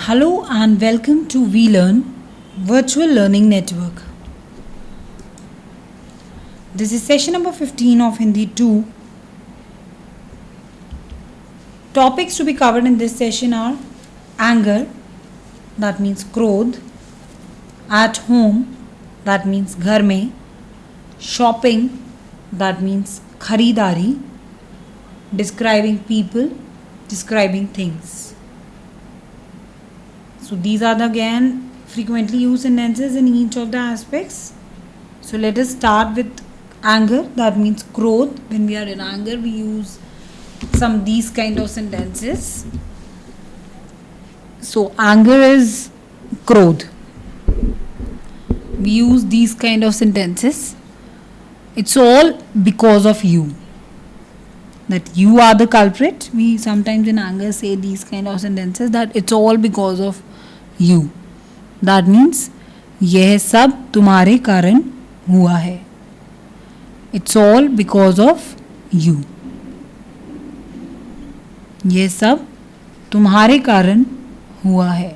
Hello and welcome to VLearn Virtual Learning Network. This is session number 15 of Hindi 2. Topics to be covered in this session are anger, that means krodh, at home, that means ghar mein, shopping, that means kharidari, describing people, describing things. So these are the again frequently used sentences in each of the aspects. So let us start with anger, that means krodh. When we are in anger, we use these kind of sentences. So anger is krodh. We use these kind of sentences. It's all because of you. That you are the culprit. We sometimes in anger say these kind of sentences that it's all because of you. That means यह सब तुम्हारे कारण हुआ है. It's all because of you. यह सब तुम्हारे कारण हुआ है.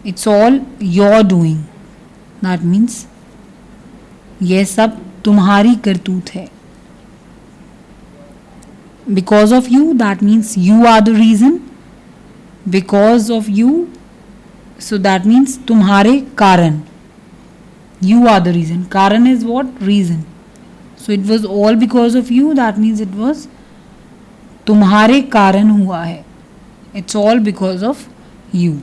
It's all your doing. That means यह सब तुम्हारी करतूत है. Because of you, that means you are the reason. Because of you, so that means तुम्हारे कारण. You are the reason. Karan is what? Reason. So it was all because of you. That means it was तुम्हारे कारण हुआ है. It's all because of you.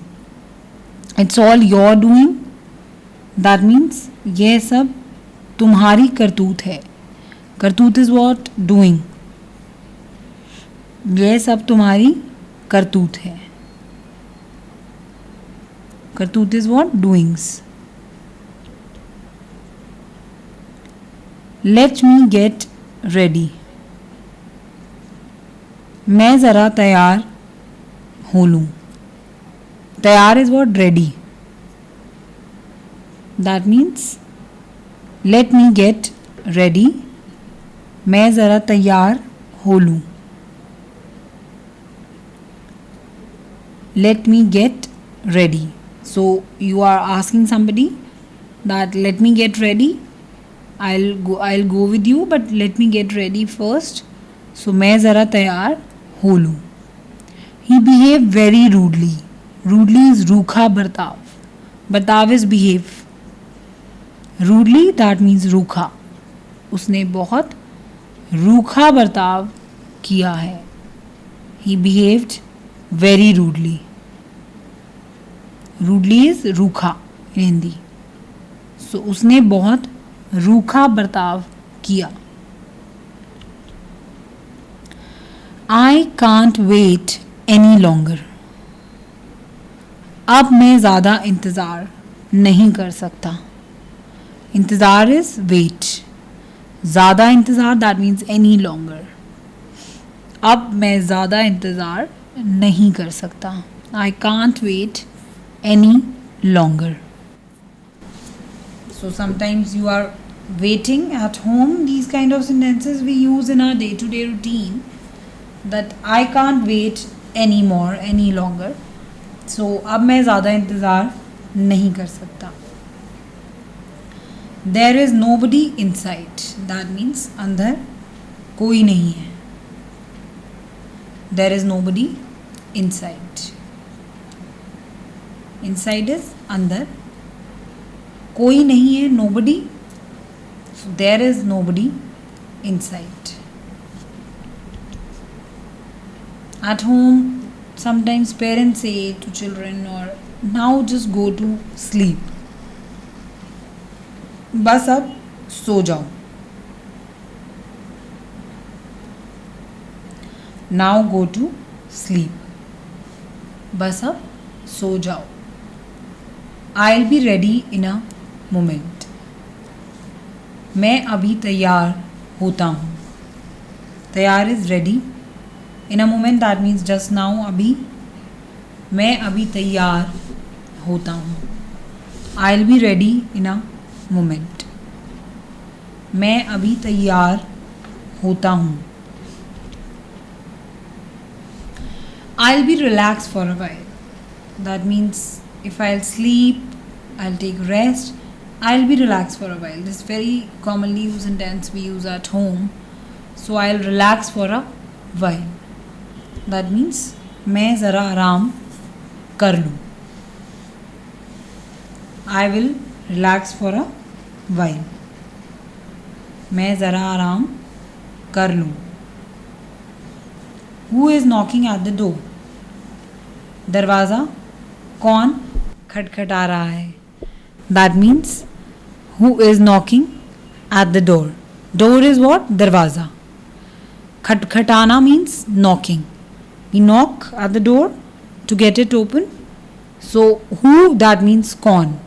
It's all your doing. That means यह सब तुम्हारी करतूत है. करतूत is what? Doing. यह सब तुम्हारी करतूत है. करतूत is what? Doings. Let me get ready. मैं ज़रा तैयार हो लूँ. तैयार is what? Ready. That means let me get ready. मैं ज़रा तैयार हो लूँ. Let me get ready. So you are asking somebody that let me get ready. I'll go with you, but let me get ready first. So मैं ज़रा तैयार हो लूँ. He behaved very rudely. Rudely is रूखा बर्ताव. बर्ताव is behave. Rudely that means रूखा. उसने बहुत रूखा बर्ताव किया है. He behaved very rudely. Rudely is रूखा in हिंदी. So उसने बहुत रूखा बर्ताव किया. I can't wait any longer. अब मैं ज़्यादा इंतज़ार नहीं कर सकता. इंतज़ार is wait. ज़्यादा इंतज़ार that means any longer. अब मैं ज़्यादा इंतज़ार नहीं कर सकता. I can't wait any longer. So sometimes you are waiting at home. These kind of sentences we use in our day-to-day routine. That I can't wait anymore, any longer. So अब मैं ज़्यादा इंतज़ार नहीं कर सकता. There is nobody inside. That means अंदर कोई नहीं है. There is nobody inside. Inside is अंदर. कोई नहीं है, nobody. So there is nobody inside. At home, sometimes parents say to children or now just go to sleep. बस अब सो जाओ. Now go to sleep. बस अब सो जाओ. I'll be ready in a moment. मैं अभी तैयार होता हूँ. तैयार is ready. In a moment that means just now. अभी मैं अभी तैयार होता हूँ. I'll be ready in a moment. मैं अभी तैयार होता हूँ. I'll be relaxed for a while. That means if I'll sleep, I'll take rest, I'll be relaxed for a while. This very commonly used sentence we use at home. So I'll relax for a while. That means मैं ज़रा आराम कर लूँ. I will relax for a while. मैं ज़रा आराम कर लूँ. Who is knocking at the door? दरवाज़ा कौन खटखटा रहा है? That means who is knocking at the door? Door is what? दरवाज़ा. खटखटाना means knocking. We knock at the door to get it open. So who, that means कौन.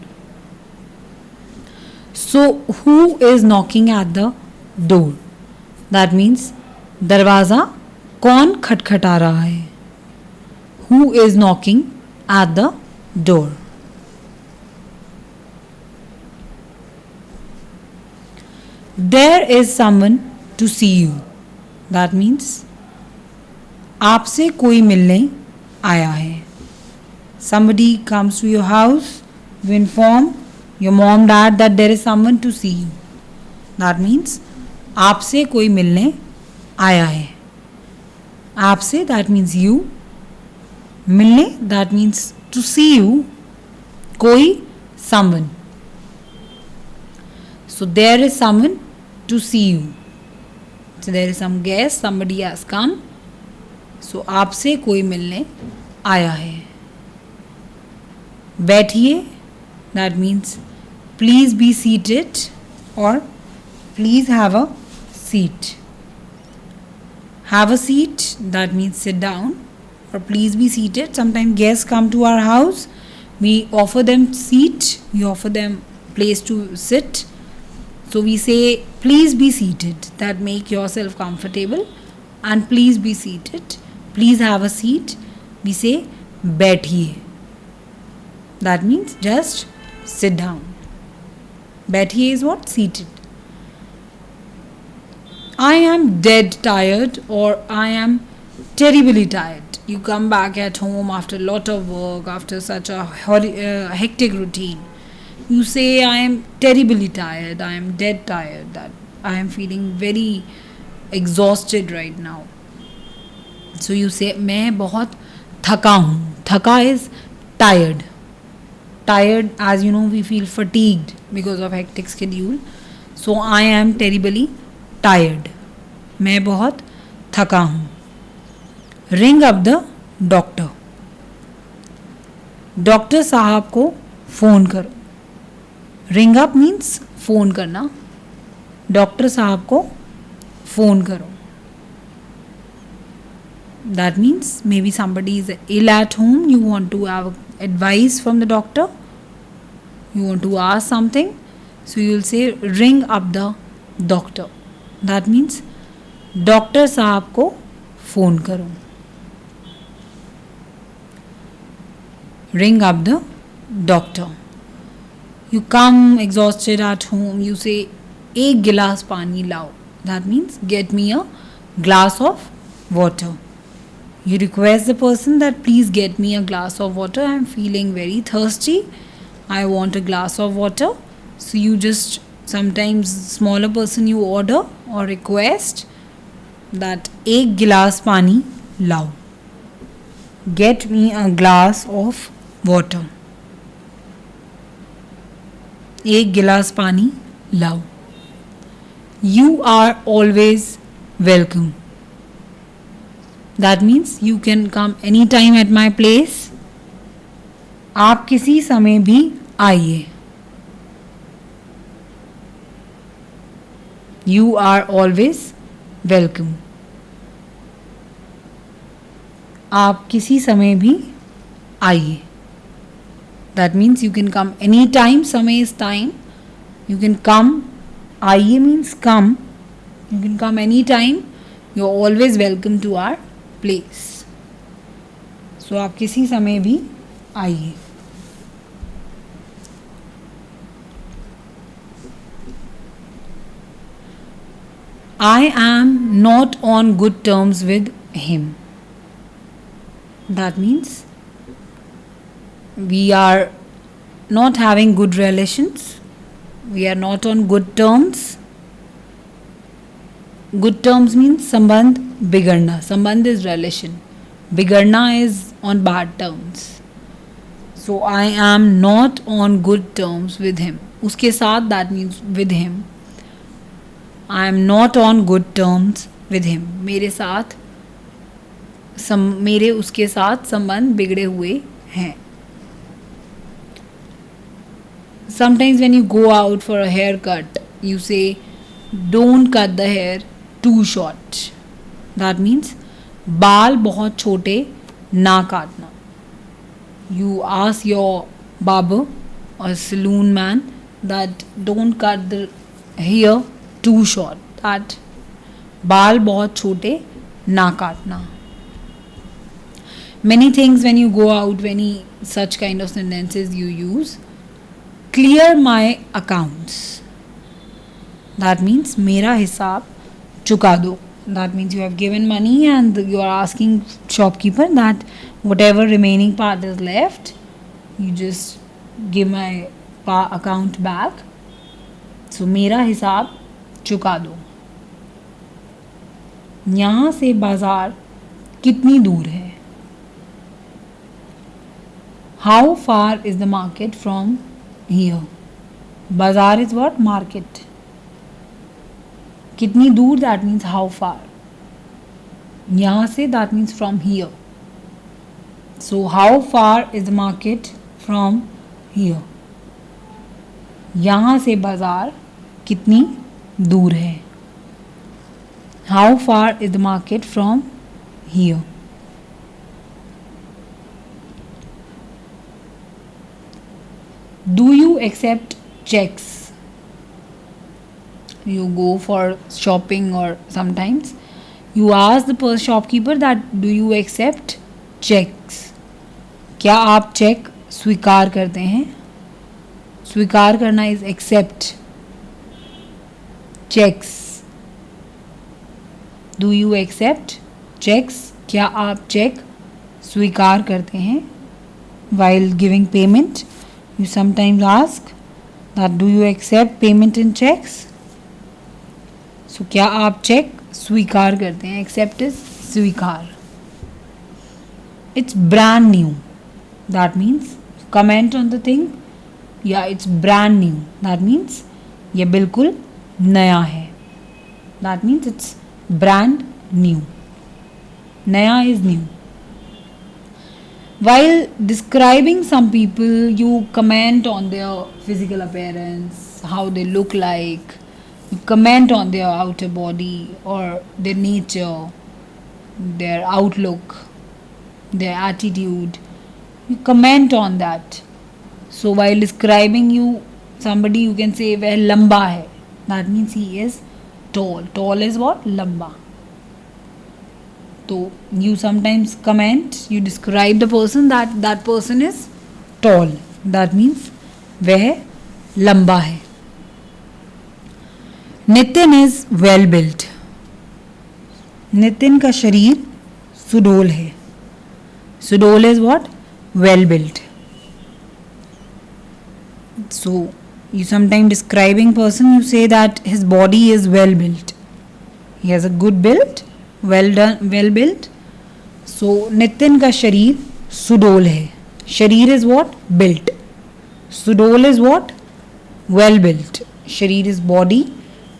So who is knocking at the door? That means दरवाज़ा कौन खटखटा रहा है? Who is knocking at the door? There is someone to see you. That means आपसे कोई मिलने आया है. Somebody comes to your house, you inform your mom, dad that there is someone to see you. That means आपसे कोई मिलने आया है. आपसे, that means you. मिलने, that means to see you. कोई, someone. So there is someone to see you. So there is some guest, somebody has come. So आपसे कोई मिलने आया है. बैठिए, that means please be seated or please have a seat. Have a seat, that means sit down, or please be seated. Sometimes guests come to our house, we offer them seat, we offer them place to sit. So we say please be seated, that make yourself comfortable, and please be seated. Please have a seat. We say बैठिए. That means just sit down. बैठिए is what? Seated. I am dead tired or I am terribly tired. You come back at home after a lot of work, after such a hectic routine. You say I am terribly tired, I am dead tired, that I am feeling very exhausted right now. So you say मैं बहुत थका हूँ. थका is tired. Tired, as you know, we feel fatigued because of hectic schedule. So I am terribly tired. मैं बहुत थका हूँ. Ring up the doctor. Doctor साहब को फ़ोन करो. Ring up means फ़ोन करना. डॉक्टर साहब को फ़ोन करो. That means maybe somebody is ill at home, you want to have advice from the doctor, you want to ask something, so you will say ring up the doctor. That means doctor साहब को phone करो. Ring up the doctor. You come exhausted at home, you say एक गिलास पानी लाओ. That means get me a glass of water. You request the person that please get me a glass of water. I am feeling very thirsty. I want a glass of water. So you just, sometimes smaller person you order or request that एक गिलास पानी लाओ. Get me a glass of water. एक गिलास पानी लाओ. You are always welcome. That means you can come anytime at my place. आप किसी समय भी आइए. You are always welcome. आप किसी समय भी आइए. That means you can come anytime. समय is time. You can come. आइए means come. You can come anytime. You are always welcome to our place. So आप किसी समय भी आइए. I am not on good terms with him. that means we are not having good relations, we are not on good terms. Good terms means संबंध बिगड़ना. संबंध is relation, बिगड़ना is on bad terms. So I am not on good terms with him. उसके साथ, that means with him. I am not on good terms with him. मेरे उसके साथ संबंध बिगड़े हुए हैं. Sometimes when you go out for a haircut, you say, don't cut the hair too short. That means बाल बहुत छोटे ना काटना. You ask your barber or saloon man that don't cut the hair too short. That बाल बहुत छोटे ना काटना. Many things when you go out, many such kind of sentences you use. Clear my accounts. That means मेरा हिसाब चुका दो. That means you have given money and you are asking shopkeeper that whatever remaining part is left, you just give my account back. So मेरा हिसाब चुका दो. यहाँ से बाजार कितनी दूर है? How far is the market from here? Bazaar is what? Market. कितनी दूर, that means how far. यहाँ से, that means from here. So how far is the market from here? यहाँ से बाजार कितनी दूर है? How far is the market from here? Do you accept checks? You go for shopping or sometimes you ask the shopkeeper that do you accept checks? क्या आप check स्वीकार करते हैं? स्वीकार करना is accept. Checks. Do you accept checks? क्या आप check स्वीकार करते हैं? While giving payment, you sometimes ask that do you accept payment in checks? So क्या आप चेक स्वीकार करते हैं? Accept is स्वीकार. It's brand new. That means comment on the thing. Yeah, it's brand new. That means ये बिल्कुल नया है. That means it's brand new. नया is new. While describing some people, you comment on their physical appearance, how they look like. You comment on their outer body or their nature, their outlook, their attitude. You comment on that. So while describing somebody, you can say वह लंबा है. That means he is tall. Tall is what? लंबा. So you sometimes comment, you describe the person that person is tall. That means वह लंबा है. Nitin is well built. Nitin का शरीर सुडौल है. सुडौल is what? Well built. So you sometimes describing person, you say that his body is well built. He has a good build, well done, well built. So Nitin का शरीर सुडौल है. शरीर is what? Built. सुडौल is what? Well built. शरीर is body.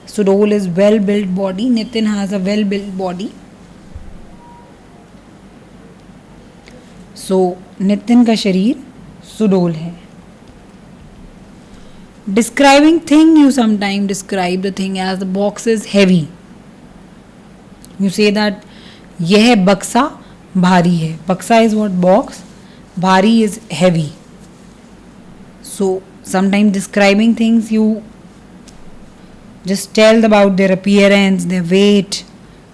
सुडौल is well built body. Nitin has a well built body. So Nitin का शरीर सुडौल है. Describing thing, you sometimes describe the thing as the box is heavy. You say that यह बक्सा भारी है. बक्सा is what? Box. भारी is heavy. So sometimes describing things, you just tell about their appearance, their weight,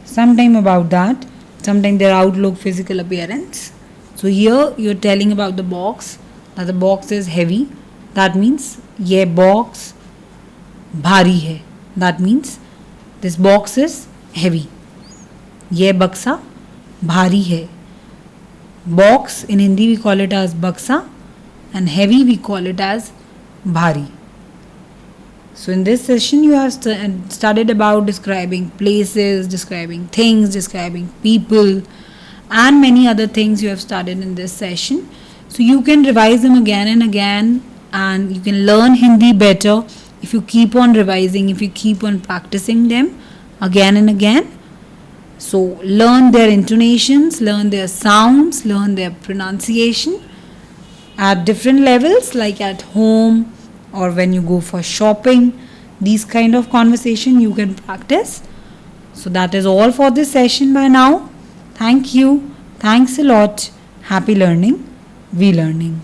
sometime about that, sometimes their outlook, physical appearance. So here you're telling about the box, that the box is heavy. That means ये box भारी है. That means this box is heavy. ये बक्सा भारी है. Box in Hindi we call it as baksa, and heavy we call it as bhari. So in this session you have studied about describing places, describing things, describing people, and many other things you have studied in this session. So you can revise them again and again, and you can learn Hindi better if you keep on revising, if you keep on practicing them again and again. So learn their intonations, learn their sounds, learn their pronunciation at different levels, like at home or when you go for shopping. These kind of conversation you can practice. So that is all for this session by now. Thank you. Thanks a lot. Happy learning. We learning.